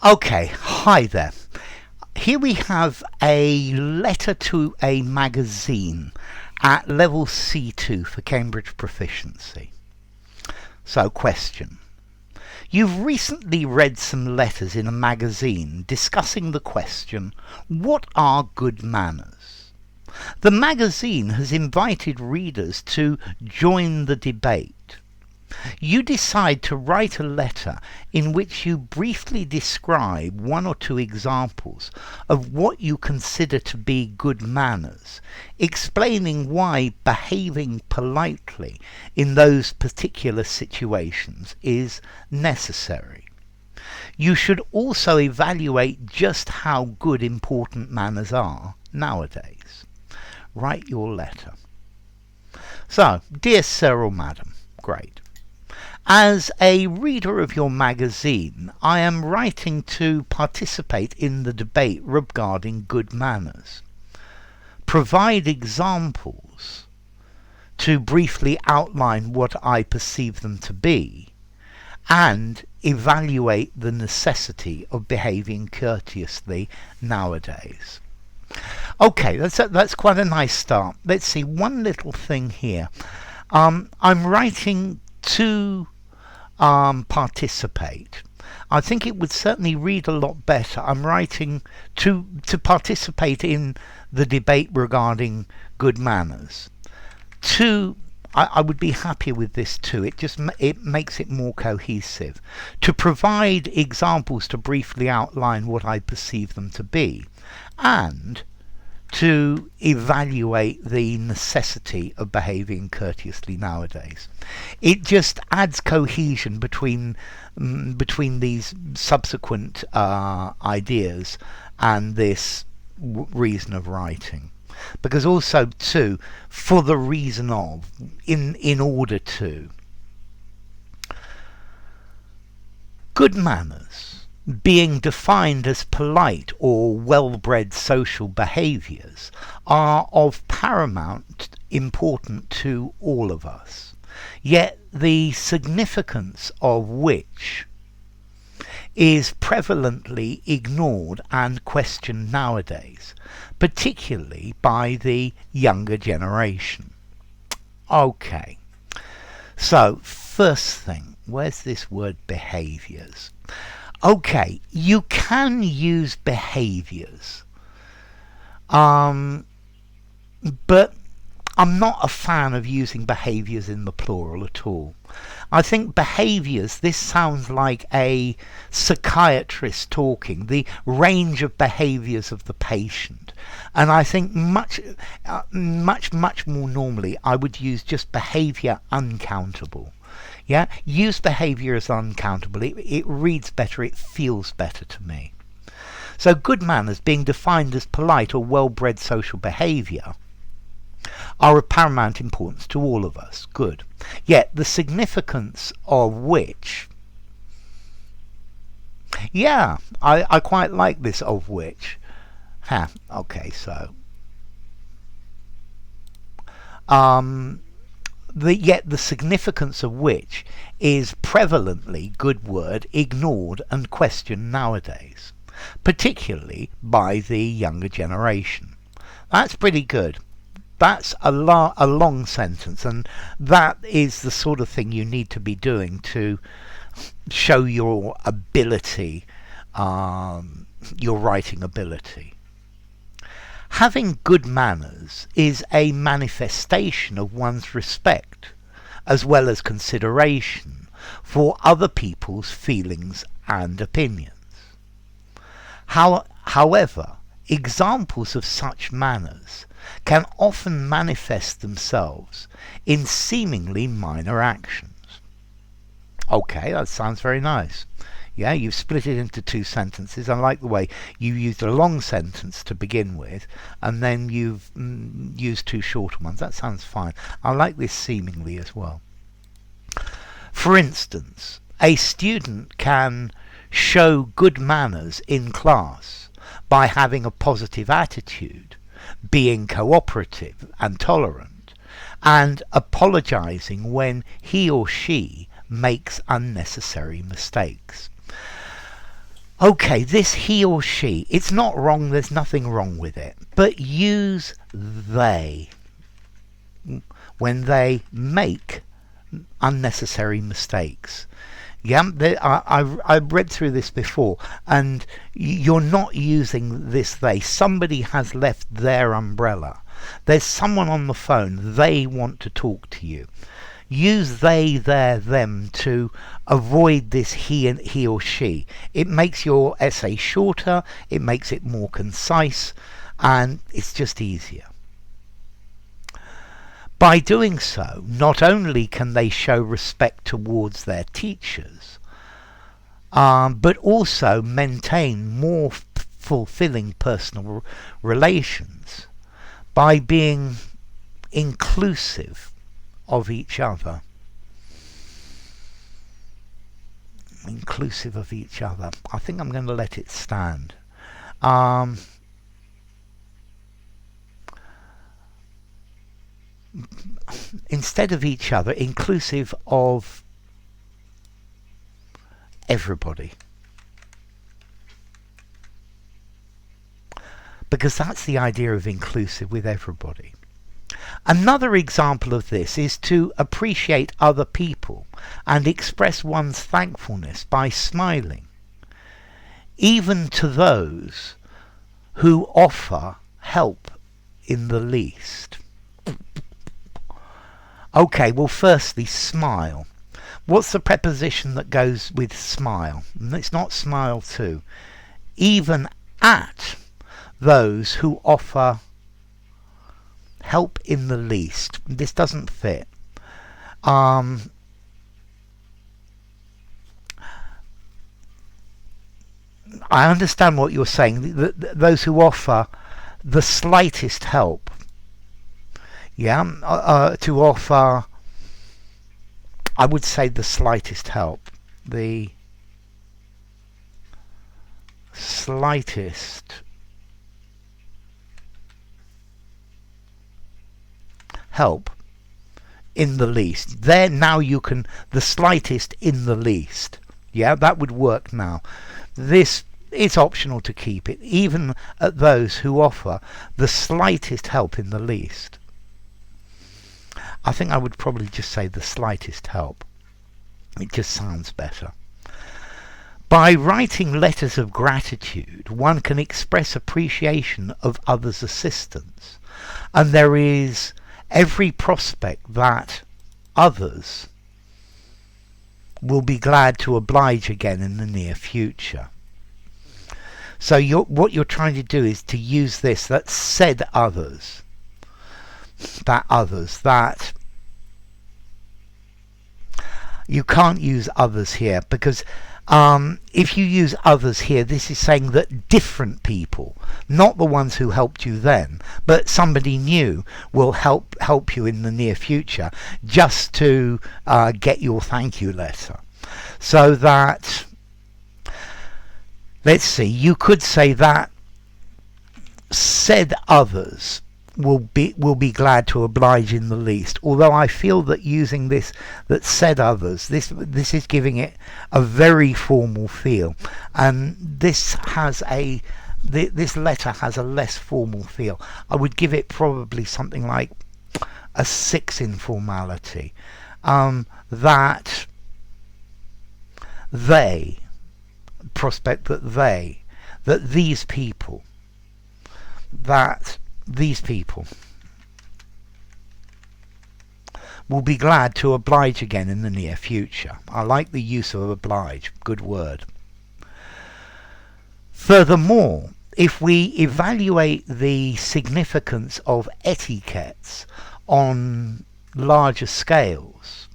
Okay, hi there. Here we have a letter to a magazine at level C2 for Cambridge Proficiency. So, question. You've recently read some letters in a magazine discussing the question, what are good manners? The magazine has invited readers to join the debate. You decide to write a letter in which you briefly describe one or two examples of what you consider to be good manners, explaining why behaving politely in those particular situations is necessary. You should also evaluate just how good important manners are nowadays. Write your letter. So, dear Sir or Madam, great. As a reader of your magazine, I am writing to participate in the debate regarding good manners. Provide examples to briefly outline what I perceive them to be, and evaluate the necessity of behaving courteously nowadays. Okay, that's quite a nice start. Let's see, one little thing here. I'm writing to participate. I think it would certainly read a lot better. I'm writing to participate in the debate regarding good manners. I would be happy with this too. It makes it more cohesive. To provide examples to briefly outline what I perceive them to be, and to evaluate the necessity of behaving courteously nowadays. It just adds cohesion between these subsequent ideas and this reason of writing. Because also too, for the reason of, in order to. Good manners, being defined as polite or well-bred social behaviours, are of paramount importance to all of us, yet the significance of which is prevalently ignored and questioned nowadays, particularly by the younger generation. Okay, so first thing, where's this word behaviours? Okay, you can use behaviours, but I'm not a fan of using behaviours in the plural at all. I think behaviours, this sounds like a psychiatrist talking, the range of behaviours of the patient. And I think much more normally I would use just behaviour uncountable. Yeah, use behaviour as uncountable. It reads better, it feels better to me. So good manners, being defined as polite or well-bred social behaviour, are of paramount importance to all of us. Good. Yet the significance of which, yeah, I quite like this of which. Okay, so yet the significance of which is prevalently, good word, ignored and questioned nowadays, particularly by the younger generation. That's pretty good. That's a long sentence, and that is the sort of thing you need to be doing to show your ability, your writing ability. Having good manners is a manifestation of one's respect, as well as consideration for other people's feelings and opinions. However, examples of such manners can often manifest themselves in seemingly minor actions. Okay, that sounds very nice. Yeah, you've split it into two sentences. I like the way you used a long sentence to begin with, and then you've used two shorter ones. That sounds fine. I like this seemingly as well. For instance, a student can show good manners in class by having a positive attitude, being cooperative and tolerant, and apologizing when he or she makes unnecessary mistakes. Okay, this he or she, it's not wrong, there's nothing wrong with it. But use they when they make unnecessary mistakes. Yeah, I've read through this before, and you're not using this they. Somebody has left their umbrella. There's someone on the phone. They want to talk to you. Use they, their, them to avoid this he or she. It makes your essay shorter. It makes it more concise, and it's just easier. By doing so, not only can they show respect towards their teachers, but also maintain more fulfilling personal relations by being inclusive of each other. Inclusive of each other. I think I'm going to let it stand. Instead of each other, inclusive of everybody. Because that's the idea of inclusive, with everybody. Another example of this is to appreciate other people and express one's thankfulness by smiling, even to those who offer help in the least. Okay, well, firstly, smile. What's the preposition that goes with smile? It's not smile too. Even at those who offer help in the least. This doesn't fit. I understand what you're saying. Those who offer the slightest help. Yeah, to offer, I would say, the slightest help. The slightest help in the least. There now you can, the slightest in the least. Yeah, that would work now. This, it's optional to keep it, even at those who offer the slightest help in the least. I think I would probably just say the slightest help. It just sounds better. By writing letters of gratitude, one can express appreciation of others' assistance, and there is every prospect that others will be glad to oblige again in the near future. So what you're trying to do is to use this, that said others, that you can't use others here, because if you use others here, this is saying that different people, not the ones who helped you then, but somebody new will help you in the near future, just to get your thank you letter. So that, let's see, you could say that said others will be glad to oblige in the least. Although I feel that using this, that said others, this is giving it a very formal feel, and this letter has a less formal feel. I would give it probably something like a 6 in formality. That they prospect that these people will be glad to oblige again in the near future. I like the use of oblige, good word. Furthermore, if we evaluate the significance of etiquettes on larger scales,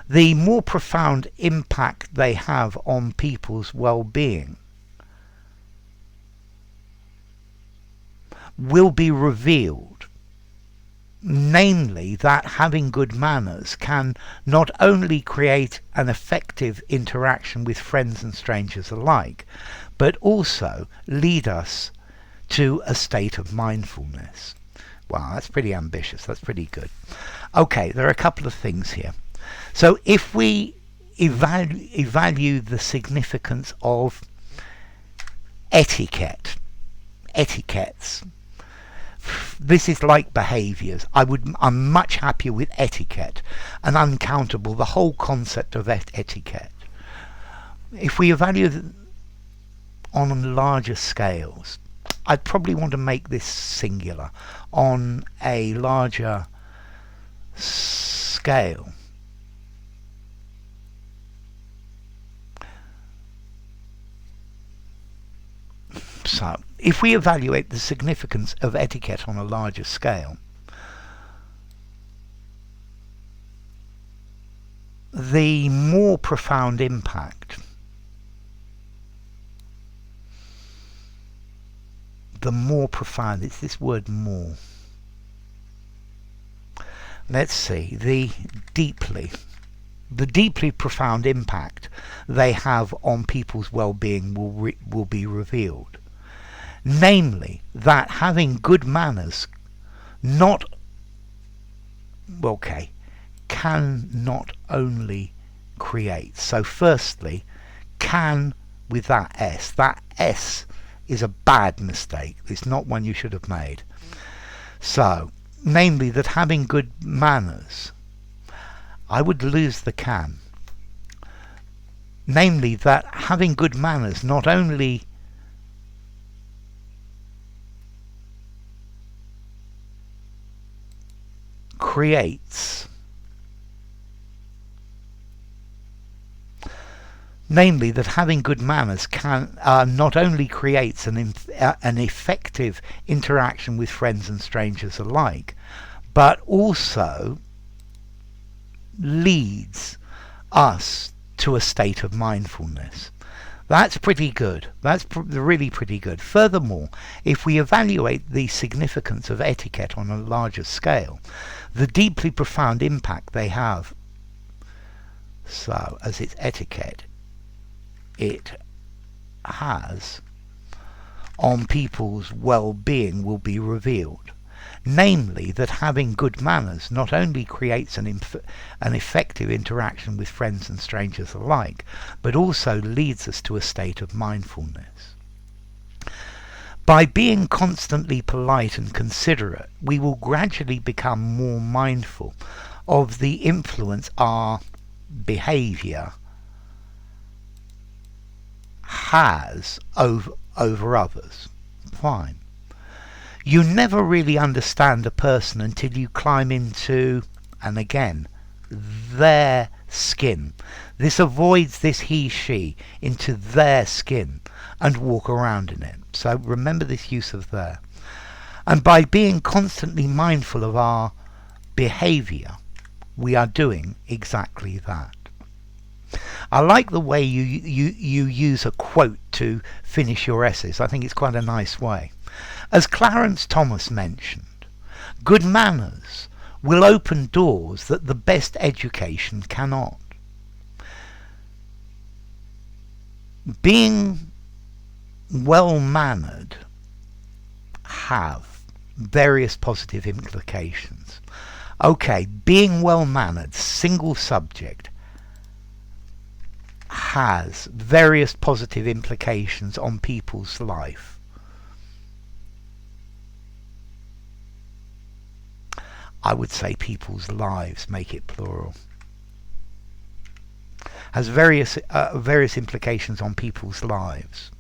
the more profound impact they have on people's well-being will be revealed, namely that having good manners can not only create an effective interaction with friends and strangers alike, but also lead us to a state of mindfulness. Wow, that's pretty ambitious, that's pretty good. Okay, there are a couple of things here. So if we evaluate the significance of etiquette. Etiquettes. This is like behaviours. I'm much happier with etiquette and uncountable, the whole concept of etiquette. If we evaluate on larger scales, I'd probably want to make this singular. On a larger scale, so if we evaluate the significance of etiquette on a larger scale, the more profound impact, it's this word more. Let's see, the deeply profound impact they have on people's well-being will be revealed. Namely, that having good manners can not only create. So firstly, can with that S is a bad mistake. It's not one you should have made. So, namely, that having good manners, I would lose the can. Namely, that having good manners not only creates, namely that having good manners can not only creates an effective interaction with friends and strangers alike, but also leads us to a state of mindfulness. That's pretty good. That's really pretty good. Furthermore, if we evaluate the significance of etiquette on a larger scale, the deeply profound impact they have, so as it's etiquette, it has on people's well-being will be revealed. Namely, that having good manners not only creates an effective interaction with friends and strangers alike, but also leads us to a state of mindfulness. By being constantly polite and considerate, we will gradually become more mindful of the influence our behaviour has over others. Fine. You never really understand a person until you climb into, and again, their skin. This avoids this he, she, into their skin and walk around in it. So remember this use of there. And by being constantly mindful of our behaviour, we are doing exactly that. I like the way you use a quote to finish your essays. I think it's quite a nice way. As Clarence Thomas mentioned, good manners will open doors that the best education cannot. Being well-mannered have various positive implications. Okay, being well-mannered, single subject, has various positive implications on people's life. I would say people's lives, make it plural. Has various implications on people's lives.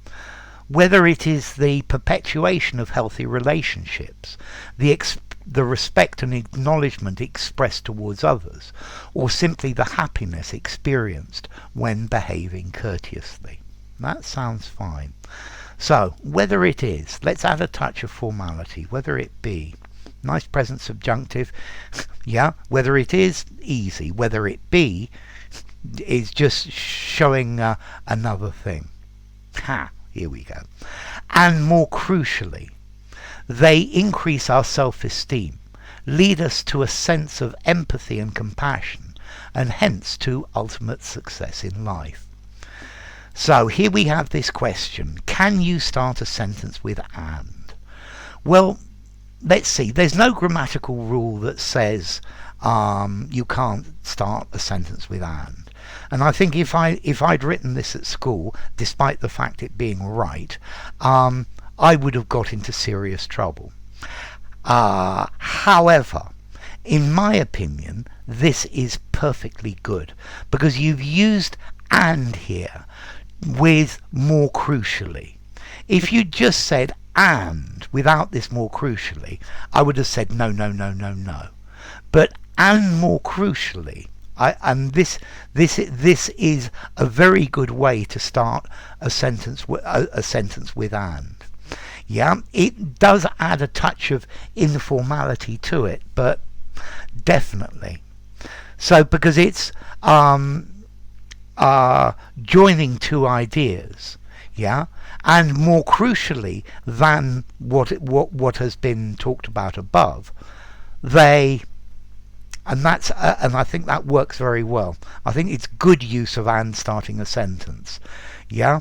Whether it is the perpetuation of healthy relationships, the respect and acknowledgement expressed towards others, or simply the happiness experienced when behaving courteously. That sounds fine. So, whether it is, let's add a touch of formality, whether it be, nice present subjunctive, yeah, whether it is, easy, whether it be, is just showing another thing. Here we go. And more crucially, they increase our self-esteem, lead us to a sense of empathy and compassion, and hence to ultimate success in life. So here we have this question. Can you start a sentence with and? Well, let's see. There's no grammatical rule that says you can't start a sentence with and. And I think if I'd written this at school, despite the fact it being right, I would have got into serious trouble. However, in my opinion, this is perfectly good because you've used and here with more crucially. If you just said and without this more crucially, I would have said no, no, no, no, no. But and more crucially, and this is a very good way to start a sentence with and. Yeah, it does add a touch of informality to it, but definitely. So because it's joining two ideas, yeah, and more crucially than what has been talked about above, and I think that works very well. I think it's good use of and starting a sentence. Yeah.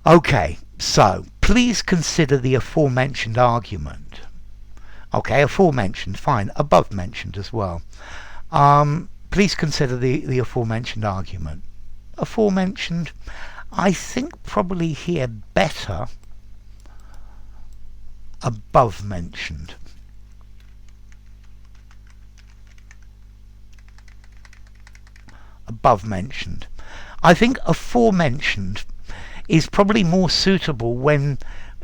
Okay, so please consider the aforementioned argument. Okay, aforementioned, fine. Above mentioned as well. Please consider the aforementioned argument. Aforementioned, I think probably here better above mentioned. Above mentioned. I think aforementioned is probably more suitable when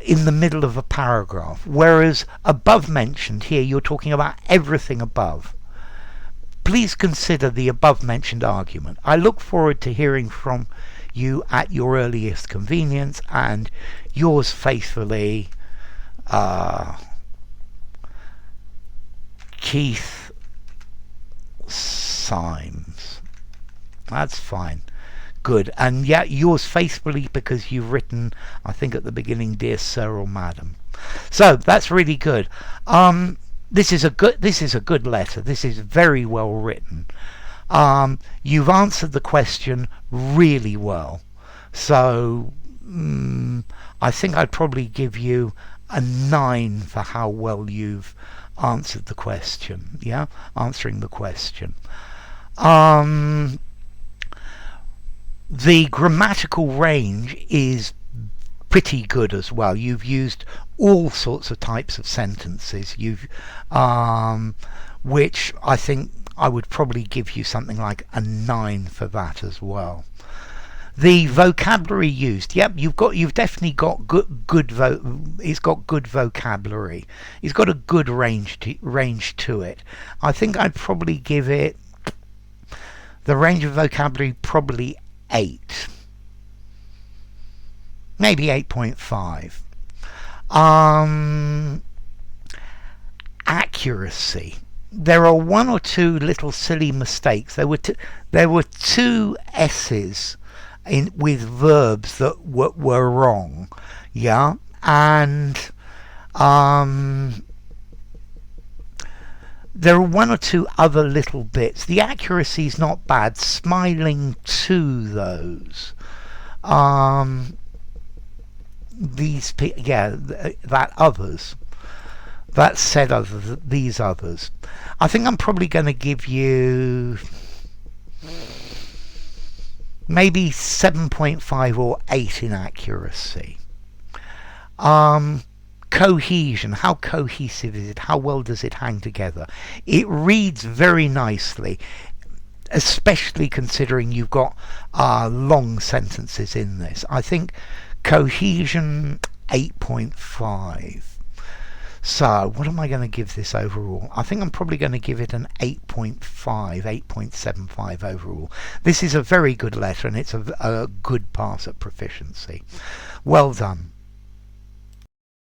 in the middle of a paragraph, whereas above mentioned here you're talking about everything above. Please consider the above mentioned argument. I look forward to hearing from you at your earliest convenience, and yours faithfully, Keith Symes. That's fine. Good. And yeah, yours faithfully, because you've written, I think at the beginning, dear sir or madam. So that's really good. This is a good letter. This is very well written. You've answered the question really well. So I think I'd probably give you a 9 for how well you've answered the question. Yeah, answering the question. The grammatical range is pretty good as well. You've used all sorts of types of sentences. Which I think I would probably give you something like a 9 for that as well. The vocabulary used, yep, you've definitely got it's got good vocabulary. It's got a good range to it. I think I'd probably give it the range of vocabulary probably 8, maybe 8.5. Accuracy. There are one or two little silly mistakes. There were two S's with verbs that were wrong. Yeah, and there are one or two other little bits. The accuracy is not bad. Smiling to those. That others. That said others. These others. I think I'm probably going to give you maybe 7.5 or 8 in accuracy. Cohesion. How cohesive is it? How well does it hang together? It reads very nicely, especially considering you've got long sentences in this. I think cohesion 8.5. So what am I going to give this overall? I think I'm probably going to give it an 8.5, 8.75 overall. This is a very good letter, and it's a good pass at proficiency. Well done.